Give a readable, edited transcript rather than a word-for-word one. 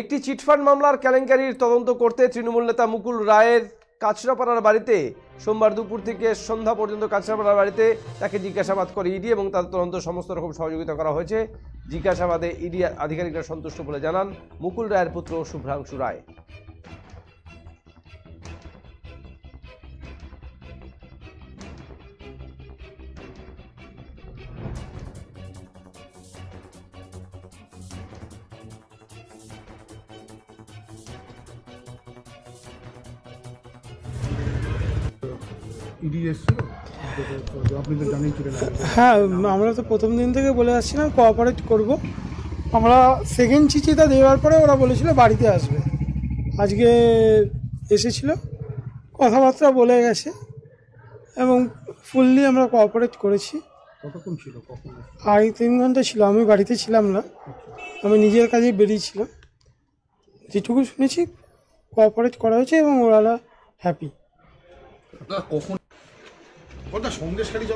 একটি চিটফান্ড মামলার কেলেঙ্কারির তদন্ত করতে তৃণমূল নেতা মুকুল রায়ের কাছড়াপাড়ার বাড়িতে সোমবার দুপুর থেকে সন্ধ্যা পর্যন্ত কাছড়াপাড়ার বাড়িতে তাকে জিজ্ঞাসাবাদ করে ইডি এবং তার তদন্ত সমস্ত রকম সহযোগিতা করা হয়েছে। জিজ্ঞাসাবাদে ইডি আধিকারিকরা সন্তুষ্ট বলে জানান মুকুল রায়ের পুত্র শুভ্রাংশু রায়। হ্যাঁ, আমরা তো প্রথম দিন থেকে বলে আসছিলাম কোঅপারেট করব। আমরা সেকেন্ড চিঠিটা দেওয়ার পরে ওরা বলেছিল বাড়িতে আসবে। আজকে এসেছিল, কথাবার্তা বলে গেছে এবং ফুললি আমরা কোঅপারেট করেছি। কতক্ষণ ছিল? 3 ঘন্টা ছিল। আমি বাড়িতে ছিলাম না, আমি নিজের কাজে বেরিয়েছিলাম। যেটুকু শুনেছি কোঅপারেট করা হয়েছে এবং ওরা হ্যাপি। কখন সন্দেশখালী